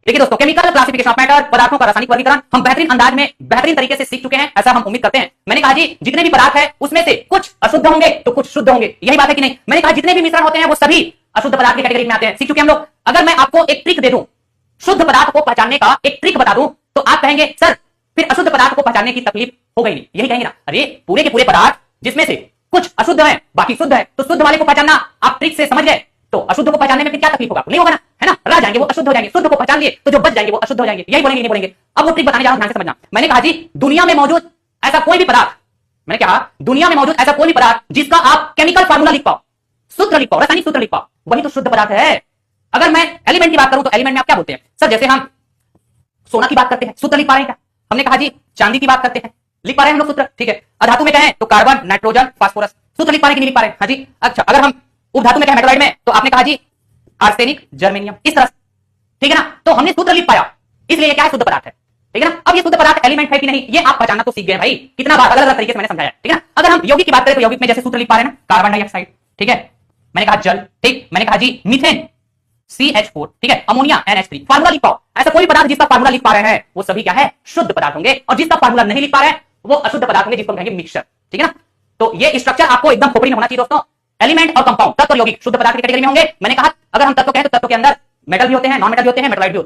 देखिए दोस्तों, chemical classification of matter, पदार्थों का रासायनिक वर्गीकरण हम बेहतरीन अंदाज में बेहतरीन तरीके से सीख चुके हैं, ऐसा हम उम्मीद करते हैं। मैंने कहा जी जितने भी पदार्थ है उसमें से कुछ अशुद्ध होंगे तो कुछ शुद्ध होंगे, यही बात है कि नहीं? मैंने कहा जितने भी मिश्रण होते हैं वो सभी अशुद्ध पदार्थ की कैटेगरी में आते हैं, सीख चुके हम लोग। अगर मैं आपको एक ट्रिक दे दूं, शुद्ध पदार्थ को पहचानने का एक ट्रिक बता दूं, तो आप कहेंगे सर फिर अशुद्ध पदार्थ को पहचानने की तकलीफ हो गई नहीं, यही कहेंगे ना? अरे पूरे के पूरे पदार्थ जिसमें से कुछ अशुद्ध है बाकी शुद्ध है, तो शुद्ध वाले को पहचानना आप ट्रिक से समझ गए, तो अशुद्ध को पहचानने में फिर क्या तकलीफ होगा? नहीं होगा ना, है ना? रह जाएंगे वो अशुद्ध हो जाएंगे, शुद्ध को पहचान लिए तो जो बच जाएंगे वो अशुद्ध हो जाएंगे, यही बोलेंगे नहीं बोलेंगे? अब वो ट्रिक बताने जा रहा हूं, ध्यान से समझना। मैंने कहा जी दुनिया में मौजूद ऐसा कोई भी पदार्थ, मैंने कहा दुनिया में मौजूद ऐसा कोई भी पदार्थ जिसका आप केमिकल फार्मूला लिख पाओ, सूत्र लिख पाओ, रासायनिक सूत्र लिख पाओ, वही तो शुद्ध पदार्थ है। अगर मैं एलिमेंट की बात करूं तो एलिमेंट में आप क्या बोलते हैं? सर जैसे हम सोना की बात करते हैं, सूत्र लिख पा रहे हैं क्या? हमने कहा जी चांदी की बात करते हैं, लिख पा रहे हैं हम लोग सूत्र, ठीक है। अधातु में कहें तो कार्बन, नाइट्रोजन, फास्फोरस, सूत्र लिख पा रहे हैं कि नहीं लिख पा रहे हैं? हाँ जी। अच्छा अगर हम उपधातु में कहें मेटलॉइड में, तो आपने कहा जी आर्सेनिक, जर्मेनियम, इस तरह, ठीक है ना? तो हमने सूत्र लिख पाया, इसलिए क्या है? शुद्ध पदार्थ है, ठीक है ना? अब ये शुद्ध पदार्थ एलिमेंट है कि नहीं, ये आप पहचानना तो सीख गए भाई, कितना बार अलग अलग तरीके से मैंने समझाया, ठीक है ना? अगर हम यौगिक की बात करें तो यौगिक में जैसे सूत्र लिख पा रहे हैं ना, कार्बन डाइऑक्साइड, ठीक है, मैंने कहा जल, ठीक, मैंने कहा जी मीथेन CH4, ठीक है, अमोनिया NH3, फार्मूला लिख पाओ। ऐसा कोई पदार्थ जिसका फार्मूला लिख पा रहे हैं वो सभी क्या है? शुद्ध पदार्थ होंगे, और जिसका फार्मूला नहीं लिख पा रहे हैं वो अशुद्ध पदार्थ होंगे, जिसको हम कहेंगे मिक्सचर, ठीक है ना? तो ये स्ट्रक्चर आपको एकदम खोपड़ी में होना चाहिए दोस्तों। एलिमेंट और कंपाउंड, तत्व और यौगिक शुद्ध पदार्थ की कैटेगरी में होंगे। मैंने कहा अगर हम तत्व कहें तो तत्व के अंदर मेटल भी होते हैं, नॉन मेटल भी होते हैं, मेटलॉइड भी होते हैं।